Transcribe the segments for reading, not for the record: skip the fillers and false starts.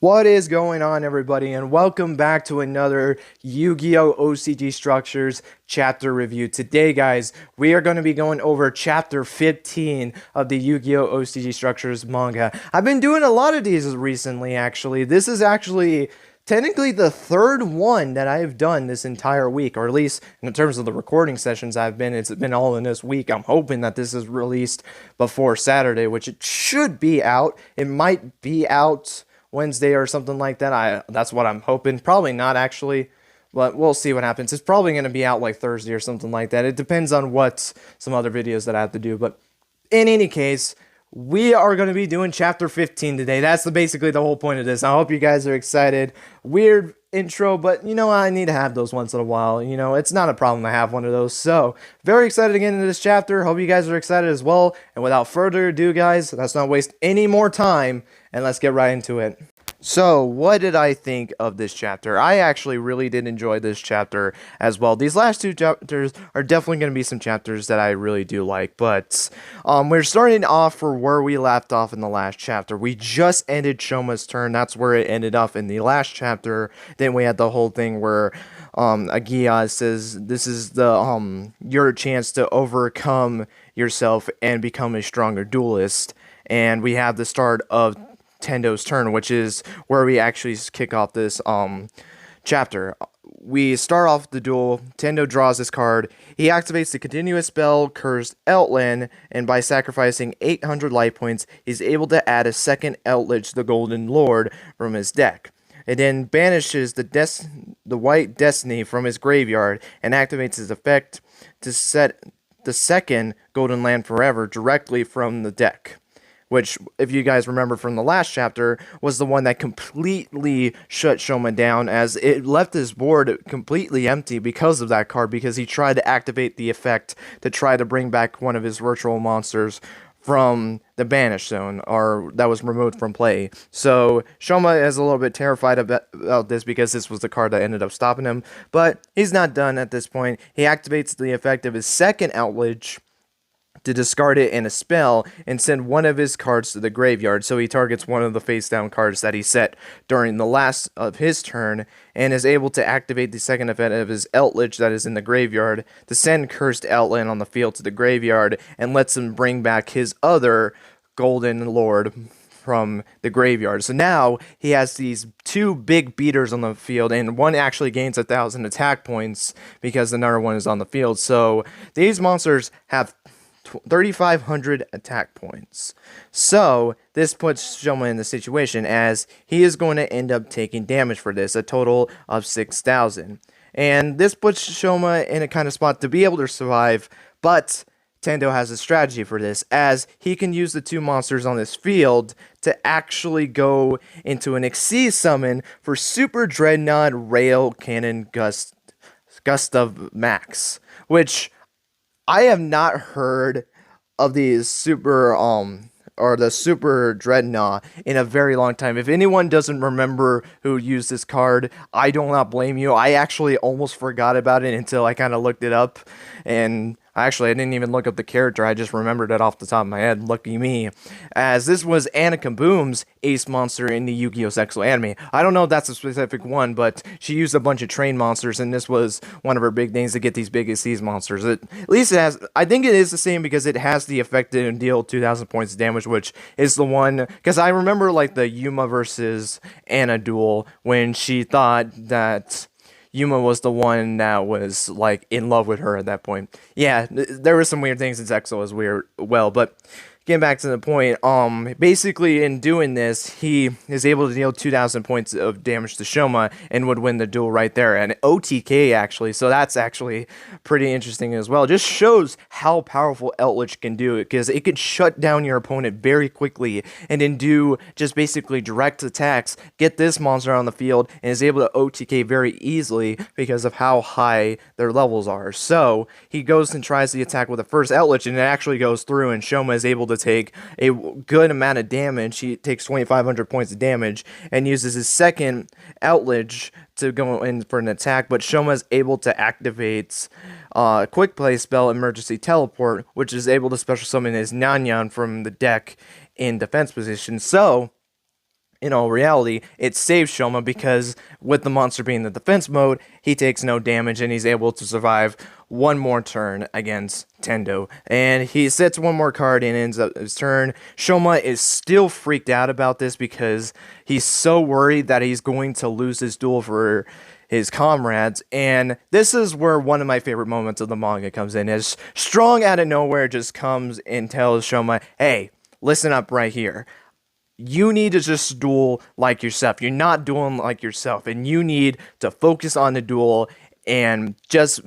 What is going on, everybody, and welcome back to another Yu-Gi-Oh! OCG Structures chapter review. Today, guys, we are going to be going over chapter 15 of the Yu-Gi-Oh! OCG Structures manga. I've been doing a lot of these recently, actually. This is actually technically the third one that I've done this entire week, or at least in terms of the recording sessions it's been all in this week. I'm hoping that this is released before Saturday, which it should be out. It might be out Wednesday or something like that. That's what I'm hoping. Probably not, actually, but we'll see what happens. It's probably going to be out like Thursday or something like that. It depends on what some other videos that I have to do, but in any case, we are going to be doing chapter 15 today. That's basically the whole point of this. I hope you guys are excited. Weird intro, but you know, I need to have those once in a while. You know, it's not a problem to have one of those. So, very excited to get into this chapter. Hope you guys are excited as well. And without further ado, guys, let's not waste any more time and let's get right into it. So, what did I think of this chapter? I actually really did enjoy this chapter as well. These last two chapters are definitely going to be some chapters that I really do like, but we're starting off for where we left off in the last chapter. We just ended Shoma's turn. That's where it ended up in the last chapter. Then we had the whole thing where Yugioh says this is the your chance to overcome yourself and become a stronger duelist. And we have the start of Tendo's turn, which is where we actually kick off this chapter. We start off the duel. Tendo draws this card. He activates the continuous spell Cursed Outland, and by sacrificing 800 life points, he's able to add a second outlet to the Golden Lord from his deck. It then banishes the White Destiny from his graveyard and activates his effect to set the second Golden Land Forever directly from the deck, which, if you guys remember from the last chapter, was the one that completely shut Shoma down, as it left his board completely empty because of that card, because he tried to activate the effect to try to bring back one of his virtual monsters from the banish zone, or that was removed from play. So Shoma is a little bit terrified about this, because this was the card that ended up stopping him, but he's not done at this point. He activates the effect of his second outrage to discard it in a spell and send one of his cards to the graveyard. So he targets one of the face down cards that he set during the last of his turn, and is able to activate the second effect of his Outledge that is in the graveyard to send Cursed Outland on the field to the graveyard, and lets him bring back his other Golden Lord from the graveyard. So now he has these two big beaters on the field, and one actually gains 1,000 attack points because another one is on the field. So these monsters have 3,500 attack points. So this puts Shoma in the situation, as he is going to end up taking damage for this, a total of 6,000. And this puts Shoma in a kind of spot to be able to survive, but Tendo has a strategy for this, as he can use the two monsters on this field to actually go into an Xyz summon for Super Dreadnought Rail Cannon Gust of Max, which I have not heard of these the Super Dreadnought in a very long time. If anyone doesn't remember who used this card, I do not blame you. I actually almost forgot about it until I kind of looked it up, and actually, I didn't even look up the character. I just remembered it off the top of my head. Lucky me. As this was Annika Boom's ace monster in the Yu-Gi-Oh! Sexual anime. I don't know if that's a specific one, but she used a bunch of train monsters, and this was one of her big things to get these big Xyz monsters. At least it has, I think it is the same, because it has the effect to deal 2,000 points of damage, which is the one, because I remember like the Yuma versus Anna duel, when she thought that Yuma was the one that was like in love with her at that point. Yeah, there were some weird things in Zexo as well, but getting back to the point, basically in doing this, he is able to deal 2,000 points of damage to Shoma and would win the duel right there, and OTK actually, so that's actually pretty interesting as well. It just shows how powerful Outledge can do it, because it could shut down your opponent very quickly and then do just basically direct attacks, get this monster on the field, and is able to OTK very easily because of how high their levels are. So he goes and tries the attack with the first Outledge, and it actually goes through, and Shoma is able to take a good amount of damage. He takes 2,500 points of damage and uses his second Outledge to go in for an attack, but Shoma is able to activate Quick Play spell Emergency Teleport, which is able to special summon his Nyan from the deck in defense position. So in all reality, it saves Shoma because with the monster being in the defense mode, he takes no damage and he's able to survive one more turn against Tendo. And he sets one more card and ends up his turn. Shoma is still freaked out about this because he's so worried that he's going to lose this duel for his comrades, and this is where one of my favorite moments of the manga comes in, as Strong out of nowhere just comes and tells Shoma, hey, listen up right here. You need to just duel like yourself. You're not dueling like yourself, and you need to focus on the duel and just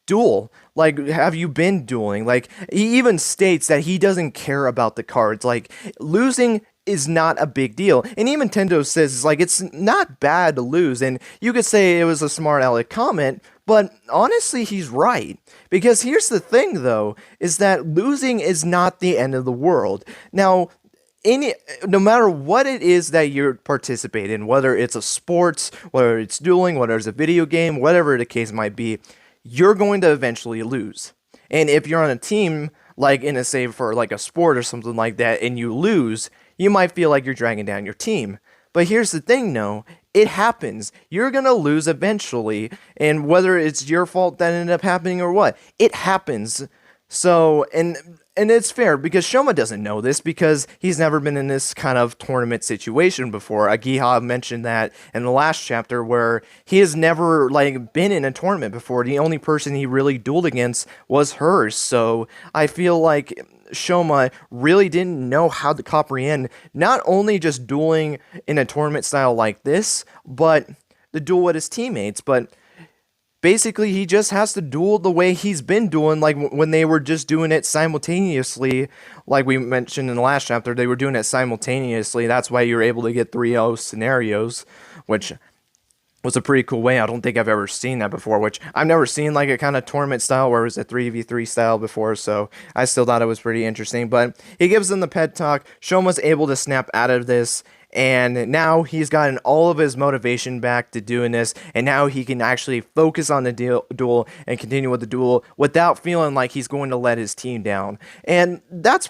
duel. Like, have you been dueling? Like, he even states that he doesn't care about the cards. Like, losing is not a big deal. And even Tendo says, like, it's not bad to lose. And you could say it was a smart aleck comment, but honestly, he's right. Because here's the thing, though, is that losing is not the end of the world. Now, no matter what it is that you participate in, whether it's a sports, whether it's dueling, whether it's a video game, whatever the case might be, you're going to eventually lose. And if you're on a team, like in a save for like a sport or something like that, and you lose, you might feel like you're dragging down your team. But here's the thing, no, it happens. You're gonna lose eventually, and whether it's your fault that ended up happening or what, it happens. So, and it's fair because Shoma doesn't know this because he's never been in this kind of tournament situation before. Agiha mentioned that in the last chapter where he has never like been in a tournament before. The only person he really dueled against was her. So I feel like Shoma really didn't know how to comprehend not only just dueling in a tournament style like this, but the duel with his teammates. But basically, he just has to duel the way he's been doing, like when they were just doing it simultaneously, like we mentioned in the last chapter, they were doing it simultaneously. That's why you were able to get 3-0 scenarios, which was a pretty cool way. I don't think I've ever seen that before, which I've never seen like a kind of tournament style where it was a 3v3 style before, so I still thought it was pretty interesting. But he gives them the pet talk. Shoma's able to snap out of this, and now he's gotten all of his motivation back to doing this, and now he can actually focus on the duel and continue with the duel without feeling like he's going to let his team down. And that's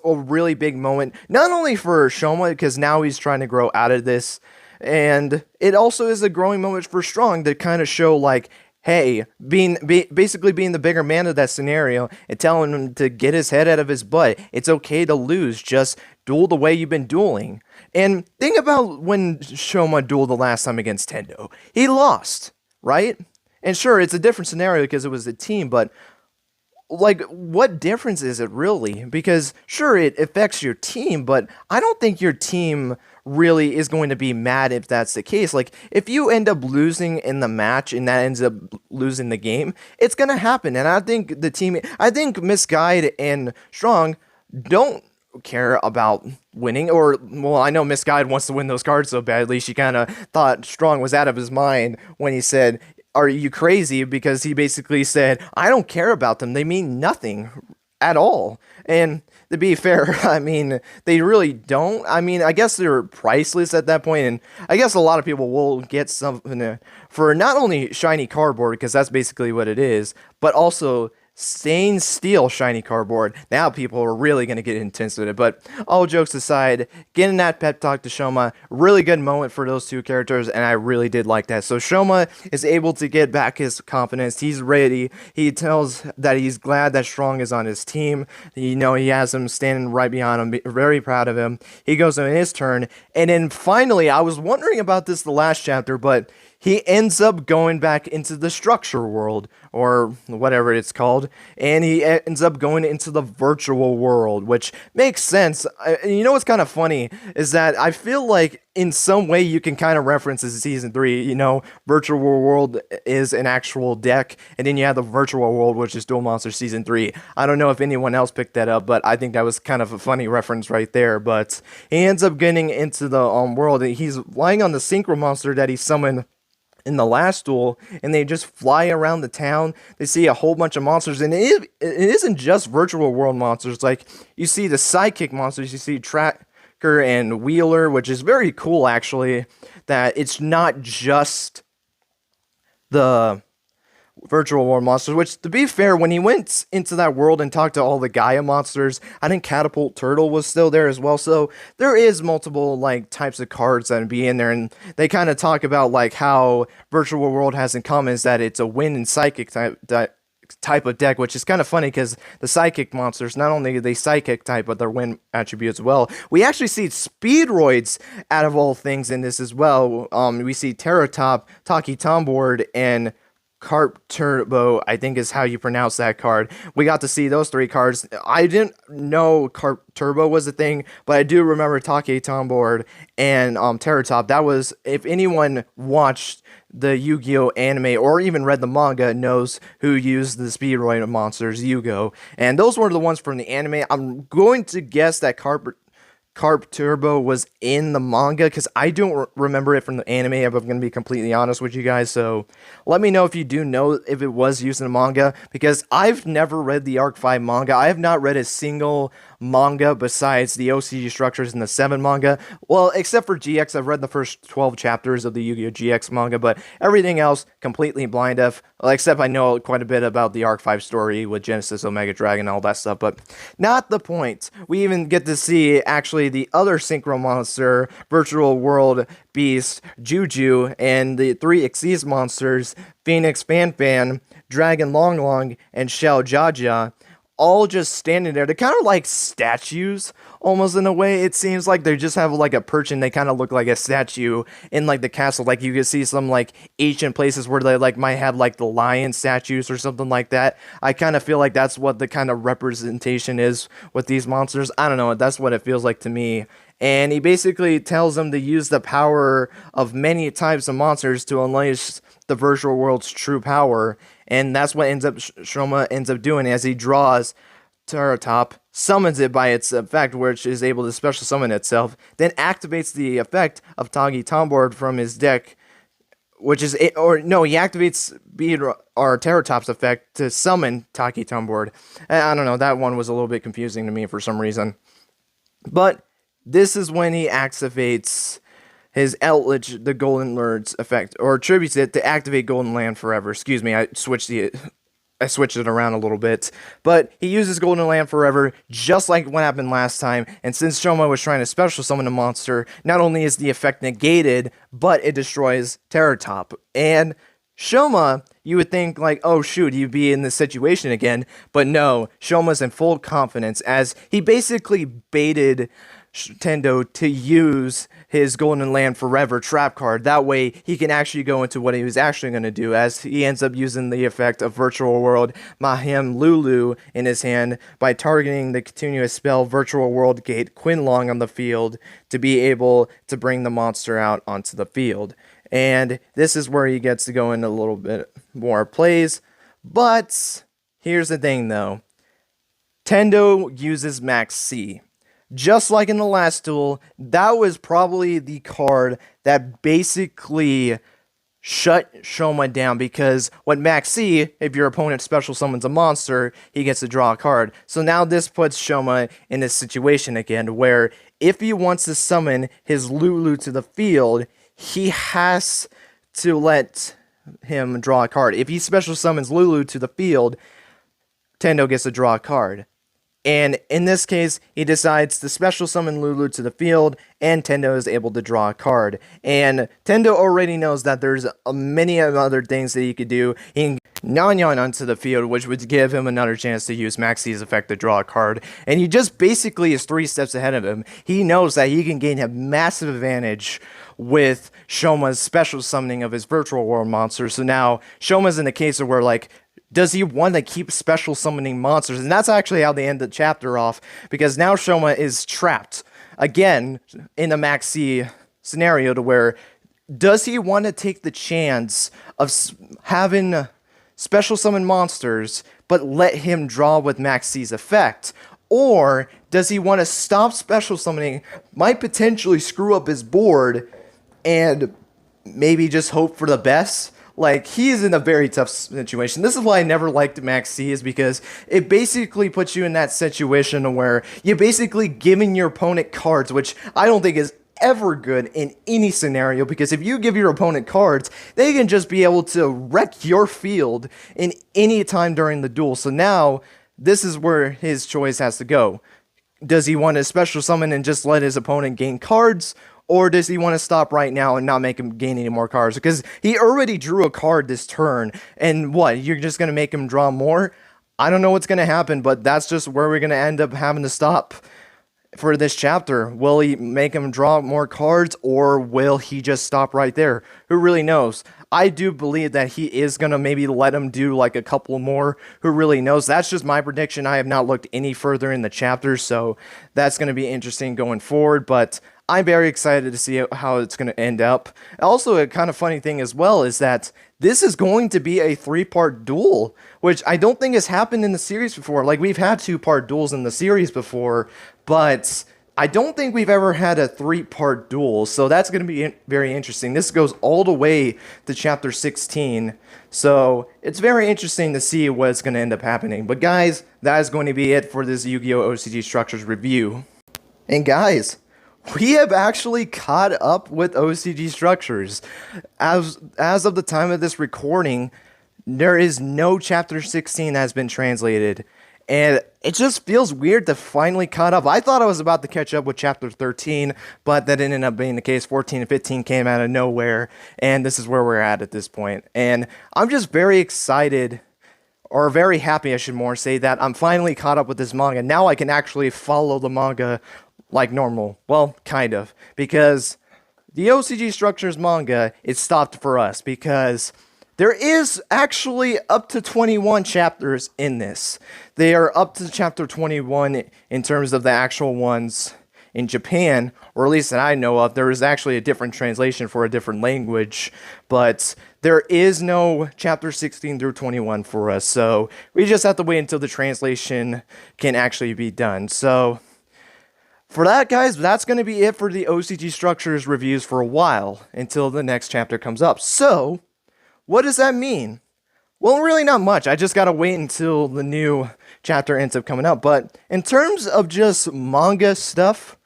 a really big moment, not only for Shoma, because now he's trying to grow out of this, and it also is a growing moment for Strong to kind of show, like, hey, basically being the bigger man of that scenario and telling him to get his head out of his butt. It's okay to lose. Just duel the way you've been dueling. And think about when Shoma dueled the last time against Tendo. He lost, right? And sure, it's a different scenario because it was a team, but like, what difference is it really? Because sure, it affects your team, but I don't think your team really is going to be mad if that's the case. Like, if you end up losing in the match and that ends up losing the game, it's gonna happen. And I think I think Misguide and Strong don't care about winning, or, well, I know Misguide wants to win those cards so badly. She kind of thought Strong was out of his mind when he said, are you crazy? Because he basically said, I don't care about them. They mean nothing at all. And to be fair, I mean, they really don't. I mean, I guess they're priceless at that point, and I guess a lot of people will get something for not only shiny cardboard, because that's basically what it is, but also stained steel shiny cardboard. Now people are really going to get intense with it. But all jokes aside, getting that pep talk to Shoma, really good moment for those two characters, and I really did like that. So Shoma is able to get back his confidence. He's ready. He tells that he's glad that Strong is on his team. You know, he has him standing right behind him, very proud of him. He goes in his turn, and then finally, I was wondering about this the last chapter, but he ends up going back into the structure world, or whatever it's called, and he ends up going into the virtual world, which makes sense. You know what's kind of funny is that I feel like in some way you can kind of reference this season 3, you know, virtual world is an actual deck, and then you have the virtual world, which is Duel Monsters season 3. I don't know if anyone else picked that up, but I think that was kind of a funny reference right there. But he ends up getting into the world, and he's lying on the synchro monster that he summoned in the last duel, and they just fly around the town. They see a whole bunch of monsters, and it isn't just virtual world monsters. Like, you see the sidekick monsters, you see Tracker and Wheeler, which is very cool, actually, that it's not just the virtual world monsters, which, to be fair, when he went into that world and talked to all the Gaia monsters, I think Catapult Turtle was still there as well. So there is multiple like types of cards that would be in there, and they kind of talk about like how virtual world has in common is that it's a wind and psychic type of deck, which is kind of funny because the psychic monsters, not only are they psychic type, but they're wind attribute as well. We actually see speedroids out of all things in this as well. We see Terratop, Taki Tomboard, and Carp Turbo, I think is how you pronounce that card. We got to see those three cards. I didn't know Carp Turbo was a thing, but I do remember Take Tomboard and Terratop. That was, if anyone watched the Yu-Gi-Oh anime or even read the manga, knows who used the Speedroid monsters, Yugioh. And those were the ones from the anime. I'm going to guess that Carp Turbo was in the manga because I don't remember it from the anime, if I'm going to be completely honest with you guys. So let me know if you do know if it was used in the manga, because I've never read the Arc 5 manga. I have not read a single manga besides the OCG Structures and the 7 manga. Well, except for GX, I've read the first 12 chapters of the Yu-Gi-Oh! GX manga, but everything else completely blind deaf, except I know quite a bit about the Arc 5 story with Genesis, Omega Dragon, and all that stuff, but not the point. We even get to see, actually, the other Synchro Monster, Virtual World Beast, Juju, and the 3 Xyz monsters, Phoenix Fan, Dragon Long, and Shell Jaja, all just standing there. They're kind of like statues, almost in a way. It seems like they just have like a perch and they kind of look like a statue in like the castle. Like you can see some like ancient places where they like might have like the lion statues or something like that. I kind of feel like that's what the kind of representation is with these monsters. I don't know, that's what it feels like to me. And he basically tells them to use the power of many types of monsters to unleash the virtual world's true power. And that's what Shoma ends up doing as he draws Terratop, summons it by its effect, which is able to special summon itself, then activates the effect of Tagi Tomboard from his deck, which is it, or no, he activates Terratop's effect to summon Taki Tomboard. I don't know, that one was a little bit confusing to me for some reason. But this is when he activates his Eldritch, the Golden Lord's effect, or attributes it to activate Golden Land Forever. Excuse me, I switched it around a little bit. But he uses Golden Land Forever, just like what happened last time. And since Shoma was trying to special summon a monster, not only is the effect negated, but it destroys Terratop. And Shoma, you would think like, oh shoot, he'd be in this situation again. But no, Shoma's in full confidence, as he basically baited Tendo to use his Golden Land Forever trap card. That way he can actually go into what he was actually going to do, as he ends up using the effect of Virtual World Mahim Lulu in his hand by targeting the continuous spell Virtual World Gate Quinlong on the field to be able to bring the monster out onto the field. And this is where he gets to go into a little bit more plays. But here's the thing though. Tendo uses Max C. Just like in the last duel, that was probably the card that basically shut Shoma down, because when Max C, if your opponent special summons a monster, he gets to draw a card. So now this puts Shoma in this situation again, where if he wants to summon his Lulu to the field, he has to let him draw a card. If he special summons Lulu to the field, Tendo gets to draw a card. And in this case, he decides to special summon Lulu to the field, and Tendo is able to draw a card. And Tendo already knows that there's many other things that he could do. He can Nyan onto the field, which would give him another chance to use Maxi's effect to draw a card. And he just basically is 3 steps ahead of him. He knows that he can gain a massive advantage with Shoma's special summoning of his virtual world monster. So now Shoma's in the case of where, like, does he want to keep special summoning monsters? And that's actually how they end the chapter off, because now Shoma is trapped again in a Max C scenario, to where does he want to take the chance of having special summon monsters but let him draw with Max C's effect? Or does he want to stop special summoning, might potentially screw up his board, and maybe just hope for the best? Like, he's in a very tough situation. This is why I never liked Max C, is because it basically puts you in that situation where you're basically giving your opponent cards, which I don't think is ever good in any scenario, because if you give your opponent cards, they can just be able to wreck your field in any time during the duel. So now, this is where his choice has to go. Does he want to special summon and just let his opponent gain cards? Or does he want to stop right now and not make him gain any more cards? Because he already drew a card this turn. And what? You're just going to make him draw more? I don't know what's going to happen, but that's just where we're going to end up having to stop for this chapter. Will he make him draw more cards, or will he just stop right there? Who really knows? I do believe that he is going to maybe let him do like a couple more. Who really knows? That's just my prediction. I have not looked any further in the chapter, so that's going to be interesting going forward, but I'm very excited to see how it's going to end up. Also, a kind of funny thing as well is that this is going to be a 3-part duel, which I don't think has happened in the series before. Like, we've had 2-part duels in the series before, but I don't think we've ever had a 3-part duel, so that's going to be very interesting. This goes all the way to chapter 16, so it's very interesting to see what's going to end up happening. But guys, that is going to be it for this Yu-Gi-Oh! OCG Structures review. And guys, we have actually caught up with OCG Structures. As of the time of this recording, there is no chapter 16 that has been translated. And it just feels weird to finally caught up. I thought I was about to catch up with chapter 13, but that ended up being the case. 14 and 15 came out of nowhere, and this is where we're at this point. And I'm just very excited, or very happy, I should more say, that I'm finally caught up with this manga. Now I can actually follow the manga like normal. Well, kind of. Because the OCG Structures manga is stopped for us, because there is actually up to 21 chapters in this. They are up to chapter 21 in terms of the actual ones in Japan, or at least that I know of. There is actually a different translation for a different language, but there is no chapter 16 through 21 for us, so we just have to wait until the translation can actually be done. So for that, guys, that's going to be it for the OCG Structures reviews for a while, until the next chapter comes up. So what does that mean? Well, really not much. I just gotta wait until the new chapter ends up coming out. But in terms of just manga stuff,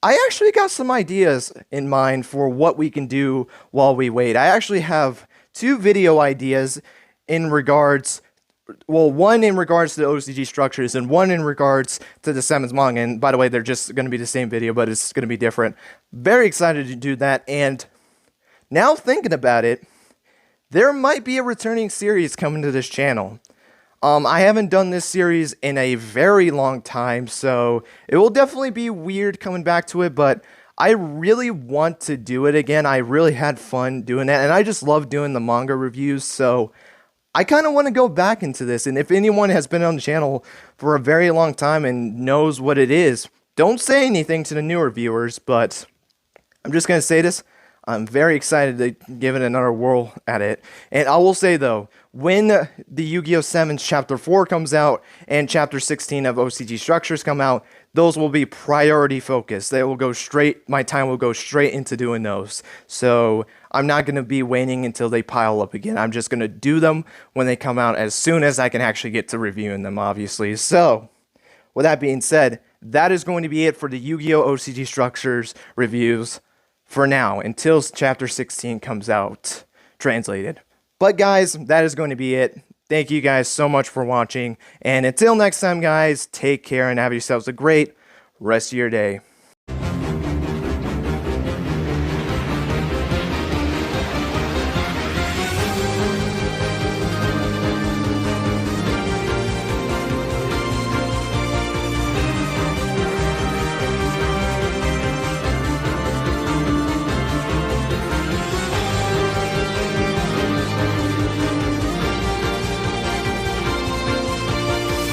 I actually got some ideas in mind for what we can do while we wait. I actually have 2 video ideas in regards, well, one in regards to the OCG Structures and one in regards to the Seven's manga. And by the way, they're just going to be the same video, but it's going to be different. Very excited to do that. And now thinking about it, there might be a returning series coming to this channel. I haven't done this series in a very long time, so it will definitely be weird coming back to it, but I really want to do it again. I really had fun doing that, and I just love doing the manga reviews, so I kind of want to go back into this. And if anyone has been on the channel for a very long time and knows what it is, don't say anything to the newer viewers, but I'm just going to say this. I'm very excited to give it another whirl at it. And I will say, though, when the Yu-Gi-Oh! 7 Chapter 4 comes out and Chapter 16 of OCG Structures come out, those will be priority focused. They will go straight, my time will go straight into doing those. So I'm not going to be waiting until they pile up again. I'm just going to do them when they come out as soon as I can actually get to reviewing them, obviously. So, with that being said, that is going to be it for the Yu-Gi-Oh! OCG Structures reviews for now, until Chapter 16 comes out translated. But guys, that is going to be it. Thank you guys so much for watching, and until next time, guys, take care and have yourselves a great rest of your day.